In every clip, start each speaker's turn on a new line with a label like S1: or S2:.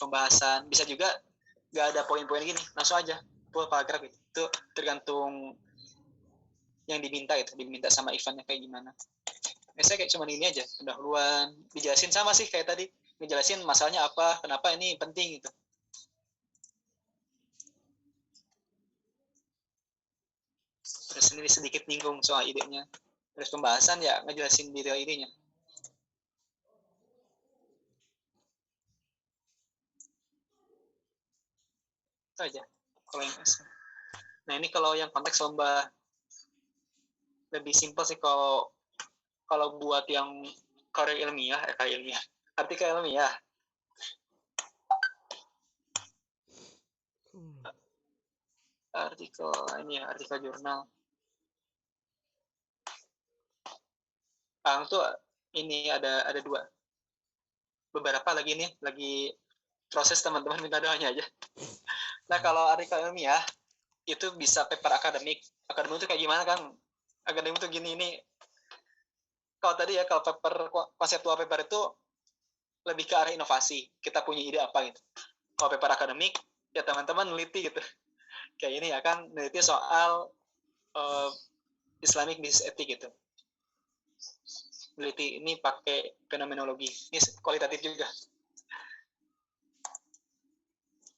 S1: pembahasan. Bisa juga nggak ada poin-poin gini, langsung aja full paragraf gitu. Itu tergantung yang diminta gitu, diminta sama eventnya kayak gimana. Biasanya kayak cuma ini aja, pendahuluan, dijelasin sama sih kayak tadi, ngejelasin masalahnya apa, kenapa ini penting gitu. Terus ini sedikit nyinggung soal idenya. Terus pembahasan ya ngejelasin detail idenya. Itu aja. Kalau yang nah ini kalau yang konteks lomba lebih simpel sih kalau buat yang karya ilmiah, artikel ilmiah. Artikel jurnal. Tuh ini ada 2. Beberapa lagi nih, lagi proses teman-teman minta doanya aja. Nah kalau artikel ilmiah itu bisa paper akademik. Akademik itu kayak gimana kan? Akademik itu gini ini. Kalau tadi ya kalau paper konseptual paper itu lebih ke arah inovasi. Kita punya ide apa gitu. Kalau paper akademik ya teman-teman neliti gitu. Kayak ini ya kan neliti soal Islamic business ethics gitu. Neliti ini pakai fenomenologi. Ini kualitatif juga.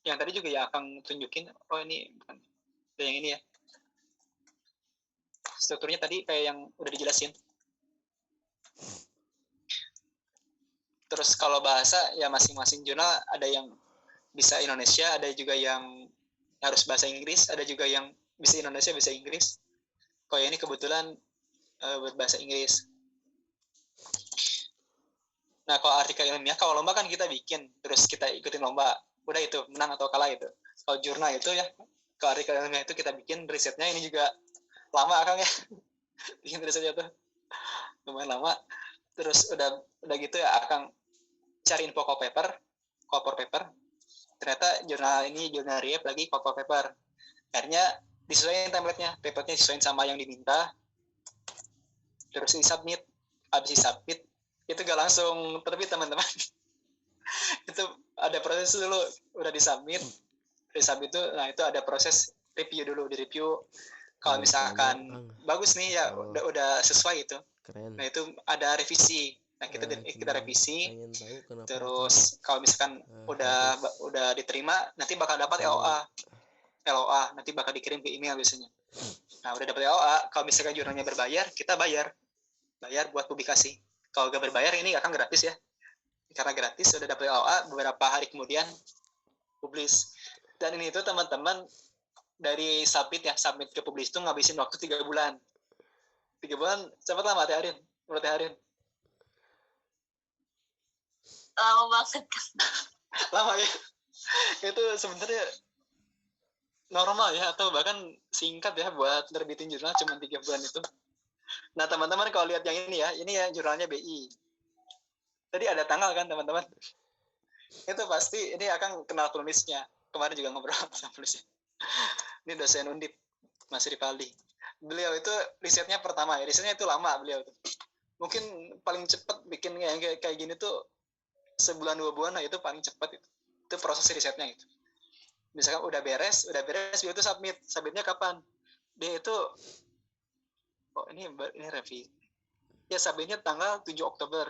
S1: Yang tadi juga ya akan tunjukin, oh ini bukan yang ini ya. Strukturnya tadi kayak yang udah dijelasin. Terus kalau bahasa ya masing-masing jurnal ada yang bisa Indonesia, ada juga yang harus bahasa Inggris, ada juga yang bisa Indonesia, bisa Inggris. Kalau ini kebetulan berbahasa Inggris. Nah kalau artikel ilmiah, kalau lomba kan kita bikin, terus kita ikutin lomba, udah itu menang atau kalah itu. Kalau jurnal itu ya, kalau artikel ilmiah itu kita bikin risetnya, ini juga lama kan ya, bikin risetnya tuh lumayan lama. Terus udah gitu ya akan cari info call for paper. Ternyata jurnal ini jurnal RIEP lagi call for paper. Akhirnya disesuaikan template-nya, papernya disesuaikan sama yang diminta. Terus di-submit. Habis di-submit, itu gak langsung terbit teman-teman. Itu ada proses dulu, udah di-submit. Di-submit itu, nah itu ada proses review dulu, di-review. Kalau misalkan bagus nih ya udah sesuai itu. Keren. Nah itu ada revisi. Nah kita revisi. Terus kalau misalkan udah diterima, nanti bakal dapat LOA nanti bakal dikirim ke email biasanya. Nah udah dapat LOA, kalau misalkan jurnalnya berbayar, kita bayar buat publikasi. Kalau gak berbayar ini akan gratis ya. Karena gratis udah dapat LOA, beberapa hari kemudian publis. Dan ini tuh teman-teman dari submit ke publis itu ngabisin waktu 3 bulan. 3 bulan cepet lama Teh Arin. Menurut Teh Arin.
S2: Lama banget.
S1: Lama ya. Itu sebenarnya normal ya, atau bahkan singkat ya buat terbitin jurnal cuma 3 bulan itu. Nah teman-teman kalau lihat yang ini ya jurnalnya BI. Tadi ada tanggal kan teman-teman. Itu pasti ini akan kenal penulisnya. Kemarin juga ngobrol sama penulisnya. Ini dosen Undip, Mas Ripaldi. Beliau itu risetnya pertama ya, risetnya itu lama beliau tuh. Mungkin paling cepat bikin yang kayak gini tuh sebulan 2 bulan, nah itu paling cepat itu. Itu proses risetnya gitu. Misalkan udah beres dia itu submitnya kapan? Dia itu ini revisi. Ya submitnya tanggal 7 Oktober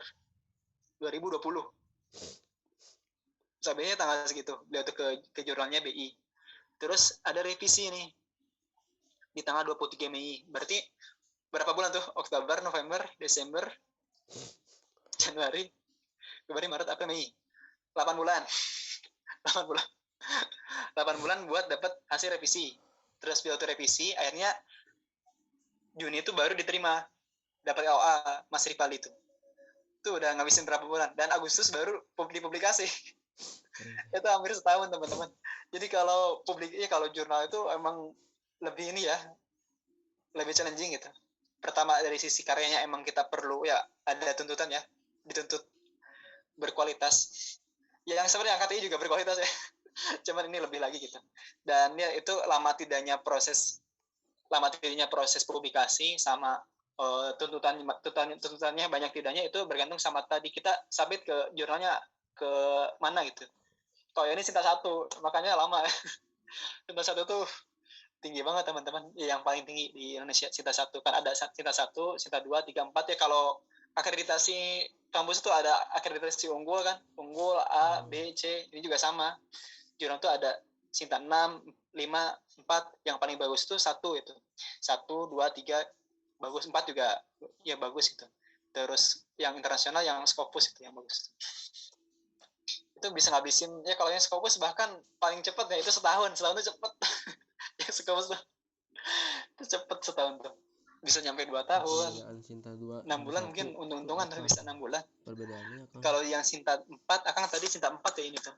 S1: 2020. Submitnya tanggal segitu. Dia tuh ke jurnalnya BI. Terus ada revisi nih di tanggal 23 Mei. Berarti berapa bulan tuh? Oktober, November, Desember, Januari, Februari, Maret, April, Mei. 8 bulan. 8 bulan buat dapat hasil revisi. Terus pidato revisi, akhirnya Juni itu baru diterima. Dapat LOA Mas Ripaldi itu. Itu udah ngabisin berapa bulan. Dan Agustus baru dipublikasi. Itu hampir setahun teman-teman. Jadi kalau kalau jurnal itu emang lebih ini ya, lebih challenging gitu. Pertama dari sisi karyanya emang kita perlu ya ada tuntutan ya, dituntut berkualitas. Yang sebenarnya angkat juga berkualitas ya. Cuman ini lebih lagi gitu. Dan ya itu lama tidaknya proses publikasi sama tuntutannya banyak tidaknya itu bergantung sama tadi kita submit ke jurnalnya ke mana gitu. Kalau ini Sinta 1, makanya lama. Sinta 1 tuh tinggi banget teman-teman, yang paling tinggi di Indonesia. Sinta 1 kan ada Sinta 1, Sinta 2, 3, 4 ya. Kalau akreditasi kampus itu ada akreditasi unggul kan, unggul A, B, C, ini juga sama. Jurnal tuh ada Sinta 6, 5, 4, yang paling bagus tuh 1 itu. 1, 2, 3 bagus, 4 juga ya bagus itu. Terus yang internasional yang Scopus itu yang bagus. Itu bisa ngabisin ya, kalau yang Scopus bahkan paling cepat ya itu setahun tuh cepet. Yang Scopus tuh itu cepet setahun tuh, bisa nyampe 2 tahun.
S3: Perbedaan Sinta 2
S1: 6 bulan mungkin untung-untungan tapi bisa 6 bulan.
S3: Perbedaannya Kang?
S1: Kalau yang Sinta 4, akan tadi Sinta 4 ya ini tuh.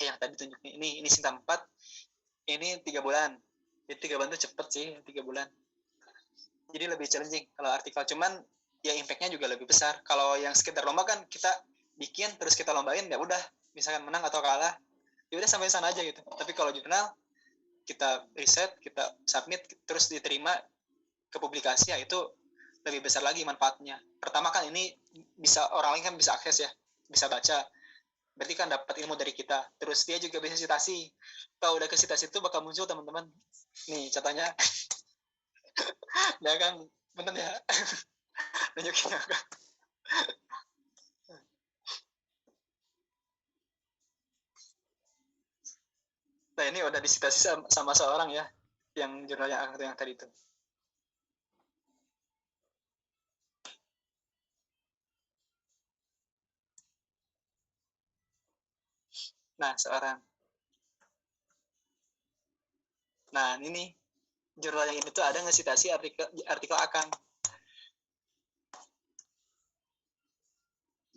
S1: Yang tadi tunjuknya ini Sinta 4, ini 3 bulan. Jadi 3 bulan tuh cepet sih, 3 bulan. Jadi lebih challenging kalau artikel, cuman ya impact-nya juga lebih besar. Kalau yang sekedar lomba kan kita bikin terus kita lombain, ya udah misalkan menang atau kalah ya udah sampai sana aja gitu. Tapi kalau jurnal kita riset, kita submit terus diterima ke publikasi, ya itu lebih besar lagi manfaatnya. Pertama kan ini bisa orang lain kan bisa akses ya, bisa baca, berarti kan dapat ilmu dari kita. Terus dia juga bisa citasi. Kalau udah ke citasi itu bakal muncul teman-teman, nih catanya. Ya kan, bener ya. Nunjukin aku. Nah ini udah disitasi sama seorang ya, yang jurnal yang tadi itu. Nah seorang. Nah ini jurnal yang ini tuh ada ngesitasi artikel Akang.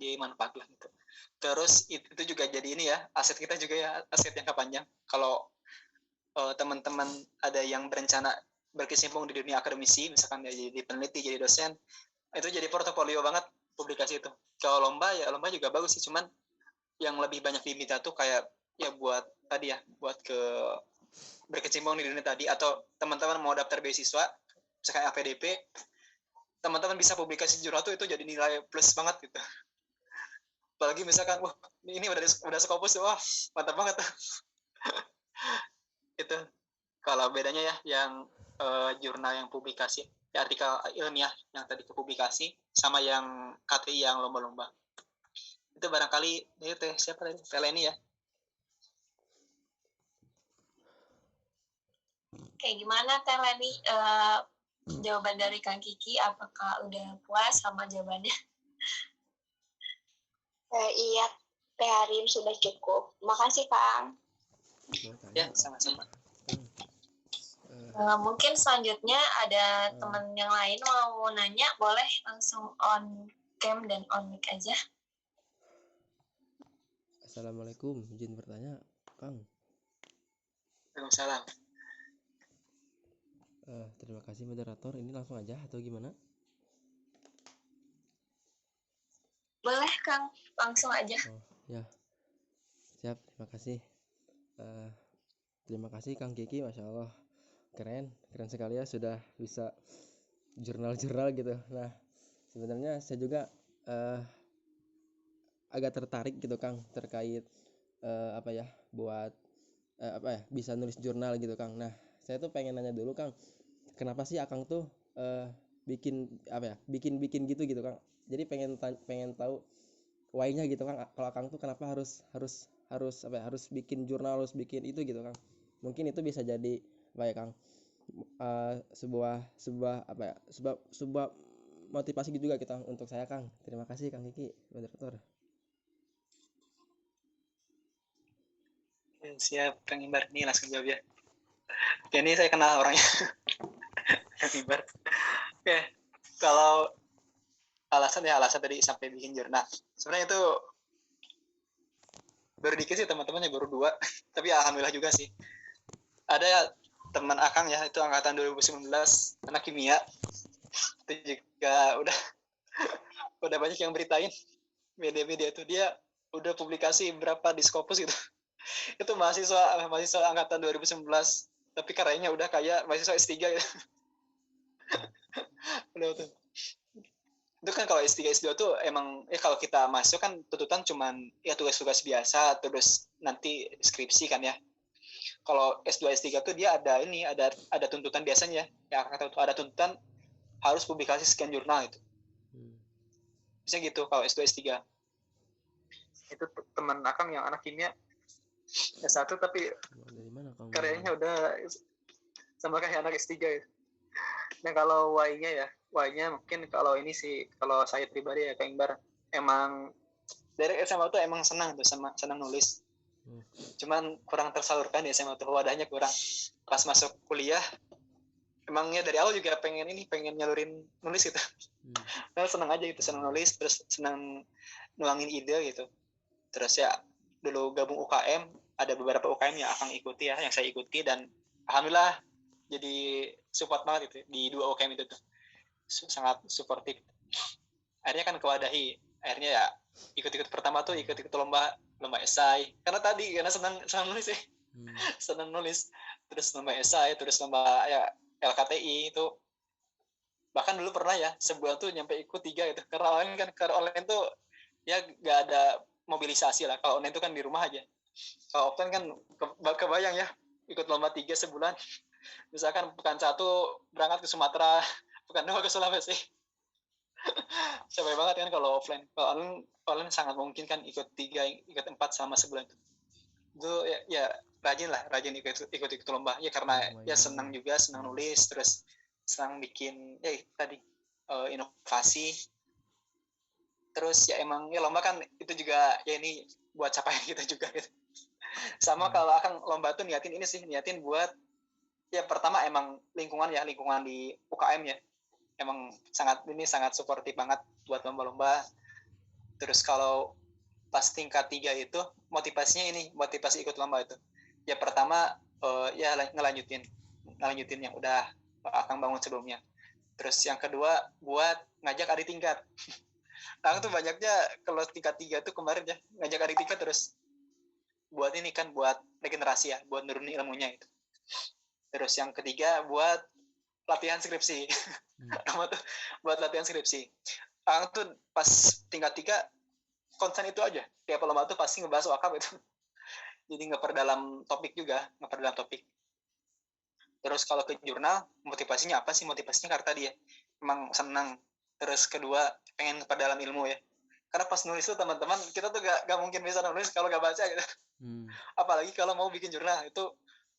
S1: Jadi manfaat lah gitu. Terus itu juga jadi ini ya, aset kita juga ya, aset jangka panjang. Kalau teman-teman ada yang berencana berkecimpung di dunia akademisi, misalkan ya jadi peneliti, jadi dosen, itu jadi portofolio banget publikasi itu. Kalau lomba ya lomba juga bagus sih, cuman yang lebih banyak diminta tuh kayak ya buat tadi ya, buat ke berkecimpung di dunia tadi, atau teman-teman mau daftar beasiswa, misalkan LPDP, teman-teman bisa publikasi jurnal tuh itu jadi nilai plus banget gitu. Apalagi misalkan, wah ini udah Scopus, wah mantap banget. Itu kalau bedanya ya, yang jurnal yang publikasi, ya artikel ilmiah yang tadi ke publikasi, sama yang KTI yang lomba-lomba. Itu barangkali itu siapa tadi? Teleni ya.
S2: Kayak gimana Teleni, jawaban dari Kang Kiki, apakah udah puas sama jawabannya?
S4: Iya, Teh Harim sudah cukup. Makasih Kang.
S1: Ya sama-sama.
S2: Mungkin selanjutnya ada teman yang lain mau nanya, boleh langsung on cam dan on mic aja.
S3: Assalamualaikum, izin bertanya Kang.
S1: Waalaikumsalam.
S3: Terima kasih moderator, ini langsung aja atau gimana?
S2: Boleh Kang, langsung aja.
S3: Oh ya, siap, terima kasih. Terima kasih Kang Kiki, Masya Allah, keren sekali ya, sudah bisa jurnal gitu. Nah sebenarnya saya juga agak tertarik gitu Kang, terkait buat bisa nulis jurnal gitu Kang. Nah saya tuh pengen nanya dulu Kang, kenapa sih Akang tuh bikin gitu Kang. Jadi pengen tahu why-nya gitu Kang. Kalau Akang tuh kenapa harus bikin jurnal, harus bikin itu gitu Kang. Mungkin itu bisa jadi Kang, sebuah motivasi juga kita untuk saya Kang. Terima kasih Kang Kiki, moderator.
S1: Siap Kang Imbar, nih langsung jawab ya. Oke, ini saya kenal orangnya. Kang Imbar. Oke, kalau alasan tadi sampai bikin jurnal, sebenarnya itu baru dikit sih teman-temannya, baru 2. Tapi alhamdulillah juga sih. Ada teman Akang ya, itu angkatan 2019, anak kimia. Itu juga udah banyak yang beritain media-media itu, dia udah publikasi berapa di Scopus gitu. Itu mahasiswa angkatan 2019, tapi karyanya udah kayak mahasiswa S3 gitu. Udah tuh. Itu kan kalau S3 S2 tuh emang kalau kita masuk kan tuntutan cuman ya tugas-tugas biasa terus nanti skripsi kan ya. Kalau S2 S3 tuh dia ada tuntutan biasanya ya, ada tuntutan harus publikasi sekian jurnal itu. Bisa gitu kalau S2 S3. Itu teman Akang yang anak kimia S1 tapi
S3: Dari mana kamu?
S1: karyanya udah sama kayak anak S3 ya. Nah kalau Y-nya mungkin kalau ini sih, kalau saya pribadi ya Kak Ingbar, emang dari SMA tuh emang senang nulis. Cuman kurang tersalurkan di SMA tuh, wadahnya kurang. Pas masuk kuliah, emangnya dari awal juga pengen nyalurin nulis gitu. Nah, senang aja gitu, senang nulis, terus senang nuangin ide gitu. Terus ya dulu gabung UKM, ada beberapa UKM yang akan ikuti ya, yang saya ikuti, dan alhamdulillah jadi support banget itu di 2 UKM itu tuh, sangat suportif. Akhirnya kan kewadahi, akhirnya ya ikut pertama tuh ikut lomba esai, karena senang nulis ya. Senang nulis, terus lomba esai, terus lomba ya LKTI itu, bahkan dulu pernah ya sebulan tuh nyampe ikut 3 gitu, karena online tuh ya gak ada mobilisasi lah. Kalau online tuh kan di rumah aja, kalau offline kan kebayang ya ikut lomba 3 sebulan. Misalkan pekan 1 berangkat ke Sumatera, pekan 2 ke Sulawesi. Capek banget kan kalau offline. Kalau online sangat mungkin kan ikut 3, ikut 4 selama sebulan. Itu ya rajin ikut lomba. Ya karena ya senang juga, senang nulis, terus senang bikin ya tadi inovasi. Terus ya emang ya lomba kan itu juga ya ini buat capaian kita juga gitu. Sama kalau akan lomba tuh niatin buat ya pertama emang lingkungan di UKM ya, emang sangat suportif banget buat lomba-lomba. Terus kalau pas tingkat 3 itu motivasi ikut lomba itu ya pertama ya ngelanjutin yang udah Akang bangun sebelumnya. Terus yang kedua buat ngajak adik tingkat. Akang tuh banyaknya kalau tingkat 3 tuh kemarin ya ngajak adik tingkat terus buat regenerasi ya, buat nurunin ilmunya itu. Terus yang ketiga buat latihan skripsi. Buat latihan skripsi. Akang tuh pas tingkat 3 konsen itu aja. Tiap lomba tuh pasti ngebahas wakaf itu. Jadi ngeperdalam topik. Terus kalau ke jurnal, motivasinya apa sih? Motivasinya karena dia emang senang. Terus kedua pengen ngeperdalam ilmu ya. Karena pas nulis tuh teman-teman kita tuh gak mungkin bisa nulis kalau gak baca gitu. Apalagi kalau mau bikin jurnal itu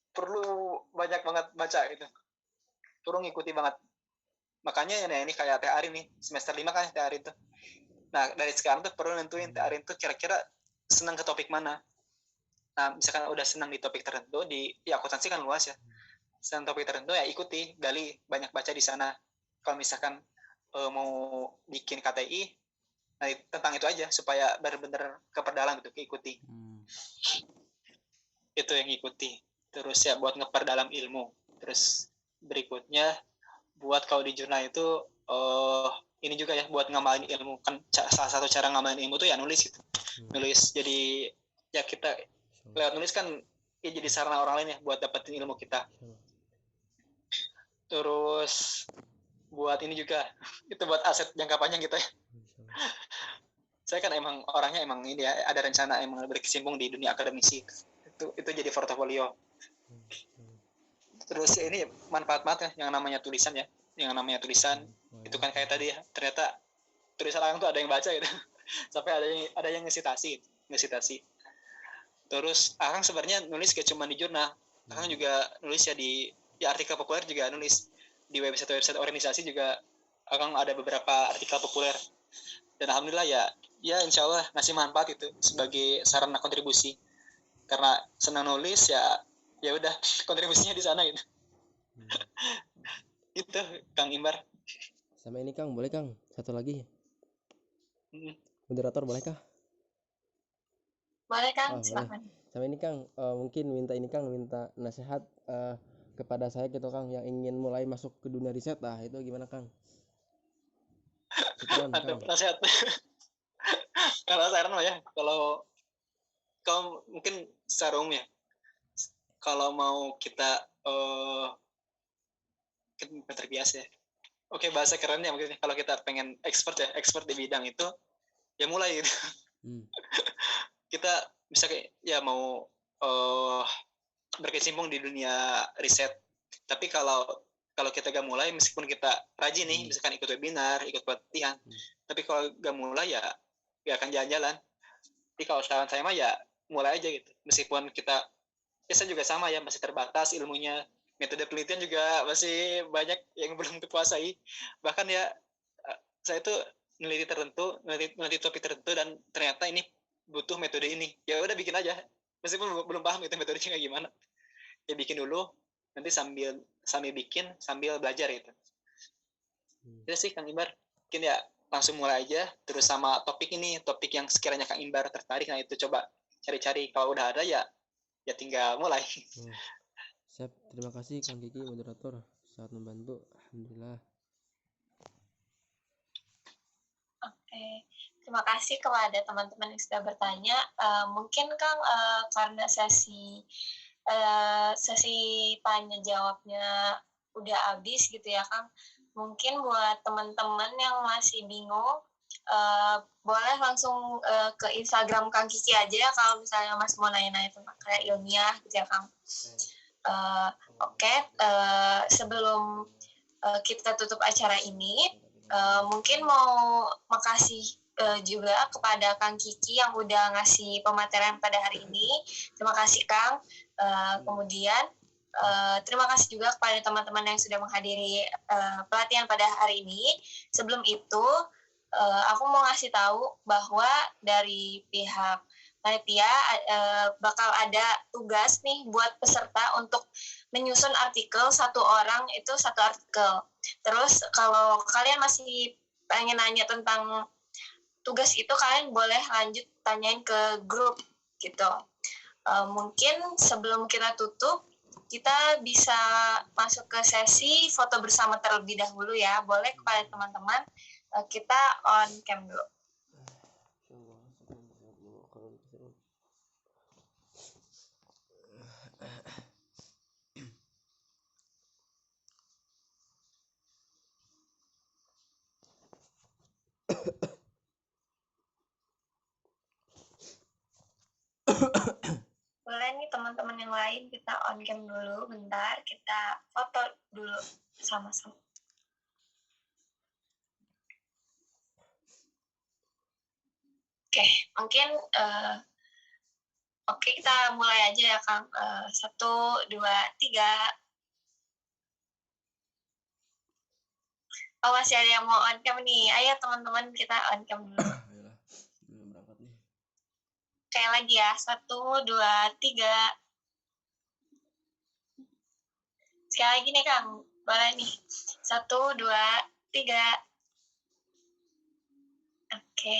S1: perlu banyak banget baca gitu. Perlu ngikuti banget. Makanya ya ini kayak Teh Arin nih, semester 5 kan Teh Arin tuh. Nah, dari sekarang tuh perlu nentuin Teh Arin tuh kira-kira senang ke topik mana. Nah, misalkan udah senang di topik tertentu, ya akuntansi kan luas ya. Senang topik tertentu ya ikuti, gali, banyak baca di sana. Kalau misalkan mau bikin KTI, nah tentang itu aja supaya benar-benar keperdalam gitu, ikuti. Itu yang ikuti. Terus ya buat ngeperdalam ilmu. Terus berikutnya buat kalau di jurnal itu ini juga ya buat ngamalin ilmu. Kan salah satu cara ngamalin ilmu tuh ya nulis gitu. Nulis. Jadi ya kita lewat nulis kan ya jadi sarana orang lain ya buat dapetin ilmu kita. Terus buat ini juga itu buat aset jangka panjang kita ya. Saya kan emang orangnya emang ini ya, ada rencana emang berkecimpung di dunia akademisi. Itu jadi portofolio. Terus ya ini manfaat-manfaat ya, yang namanya tulisan ya. Yang namanya tulisan itu kan kayak tadi ya, ternyata tulisan orang tuh ada yang baca gitu. Sampai ada yang ngesitasi. Terus Akang sebenarnya nulis kayak cuma di jurnal. Akang juga nulis ya di artikel populer, juga nulis di website organisasi juga. Akang ada beberapa artikel populer. Dan alhamdulillah ya insya Allah ngasih manfaat itu sebagai sarana kontribusi. Karena senang nulis ya udah kontribusinya di sana gitu. Itu Kang Imbar.
S3: Sama ini Kang, boleh Kang? Satu lagi. Moderator bolehkah?
S2: Boleh Kang,
S3: Oh,
S2: silakan.
S3: Sama ini Kang, mungkin minta nasihat kepada saya gitu Kang yang ingin mulai masuk ke dunia riset lah, itu gimana Kang?
S1: Mantap nasihat. Kalau saran mah ya, kalau mungkin secara umum ya, kalau mau kita terbiasa ya, Oke, bahasa kerennya mungkin kalau kita pengen expert di bidang itu, ya mulai gitu. Kita bisa kayak ya mau berkecimpung di dunia riset. Tapi kalau kita gak mulai, meskipun kita rajin nih, misalkan ikut webinar, ikut pelatihan, tapi kalau gak mulai ya gak akan jalan-jalan. Jadi kalau saran saya mah ya mulai aja gitu. Meskipun kita, saya juga sama ya, masih terbatas ilmunya. Metode penelitian juga masih banyak yang belum dikuasai. Bahkan ya saya tuh meneliti topik tertentu dan ternyata ini butuh metode ini. Ya udah bikin aja. Meskipun belum paham itu metodenya kayak gimana. Ya bikin dulu, nanti sambil bikin, sambil belajar gitu. Itu sih Kang Imbar. Mungkin ya langsung mulai aja. Terus sama topik yang sekiranya Kang Imbar tertarik, nah itu coba cari-cari. Kalau udah ada ya tinggal mulai.
S3: Siap, terima kasih Kang Kiki moderator, sangat membantu. Alhamdulillah.
S2: Oke, terima kasih kepada teman-teman yang sudah bertanya. Mungkin Kang, karena sesi tanya jawabnya udah habis gitu ya Kang. Mungkin buat teman-teman yang masih bingung, boleh langsung ke Instagram Kang Kiki aja ya kalau misalnya Mas mau nanya-nanya tentang kayak ilmiah gitu ya Kang. Oke, sebelum kita tutup acara ini, mungkin mau makasih juga kepada Kang Kiki yang udah ngasih pematerian pada hari ini. Terima kasih Kang. Kemudian terima kasih juga kepada teman-teman yang sudah menghadiri pelatihan pada hari ini. Sebelum itu, aku mau ngasih tahu bahwa dari pihak panitia bakal ada tugas nih buat peserta untuk menyusun artikel, satu orang itu satu artikel. Terus kalau kalian masih pengen nanya tentang tugas itu, kalian boleh lanjut tanyain ke grup gitu. Mungkin sebelum kita tutup, kita bisa masuk ke sesi foto bersama terlebih dahulu ya. Boleh kepada teman-teman, kita on cam dulu. Boleh nih teman-teman yang lain, kita on cam dulu bentar, kita foto dulu sama-sama. Oke, mungkin oke, kita mulai aja ya Kang. 1, 2, 3. Oh, masih ada yang mau on cam nih. Ayo teman-teman, kita on cam dulu.
S3: Ayolah, berangkat nih.
S2: Kayak lagi ya, 1, 2, 3. Sekali lagi nih Kang, boleh nih. 1, 2, 3. Oke.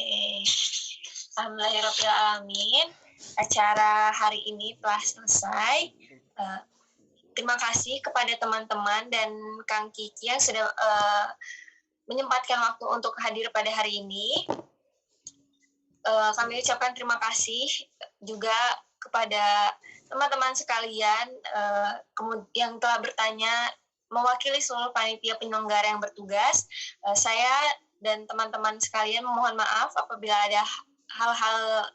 S2: Alhamdulillahirrahmanirrahim. Acara hari ini telah selesai. Terima kasih kepada teman-teman dan Kang Kiki yang sudah menyempatkan waktu untuk hadir pada hari ini. Kami ucapkan terima kasih juga kepada teman-teman sekalian yang telah bertanya mewakili seluruh panitia penyelenggara yang bertugas. Saya dan teman-teman sekalian memohon maaf apabila ada hal-hal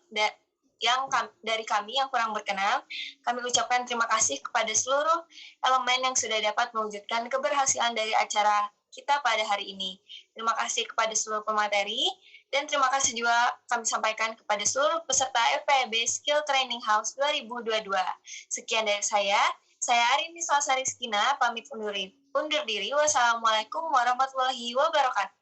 S2: yang dari kami yang kurang berkenan. Kami ucapkan terima kasih kepada seluruh elemen yang sudah dapat mewujudkan keberhasilan dari acara kita pada hari ini. Terima kasih kepada seluruh pemateri, dan terima kasih juga kami sampaikan kepada seluruh peserta FPIB Skill Training House 2022. Sekian dari saya Arini Salsari Skina, pamit undur diri. Wassalamualaikum warahmatullahi wabarakatuh.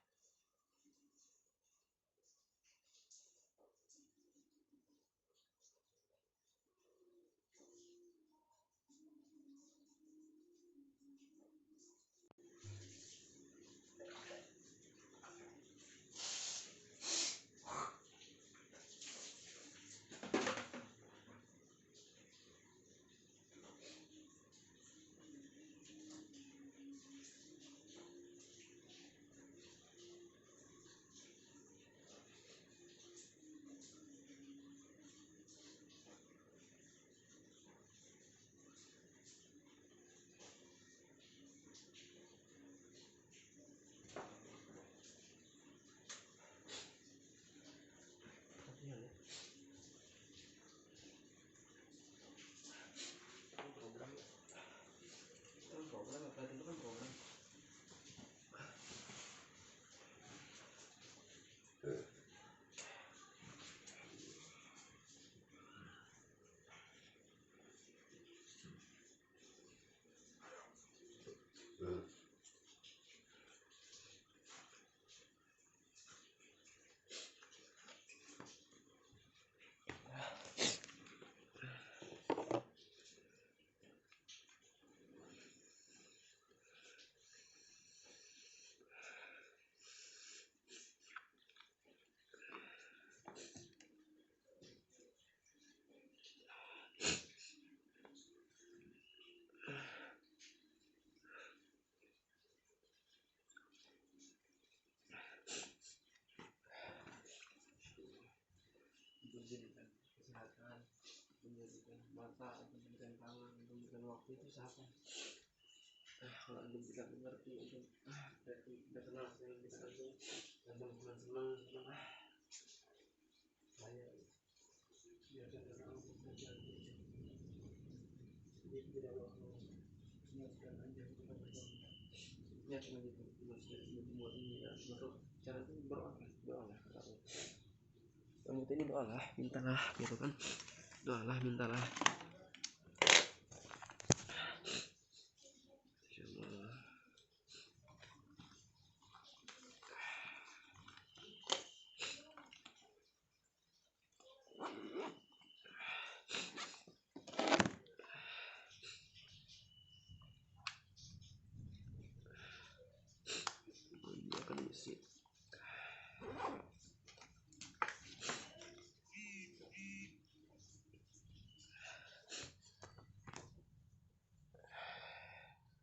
S3: kata, antum berikan tangan, antum berikan waktu itu siapa? Kalau antum tidak mengerti, antum tidak kenal dengan kita antum, antum senang saya biarkan karena Allah saja. Jadi tidak Allah niatkan aja kepada Allah, niatkan aja semua ini ya, cara itu berdoa lah kata Allah. Kamu ini doalah, mintalah gitu kan, doalah mintalah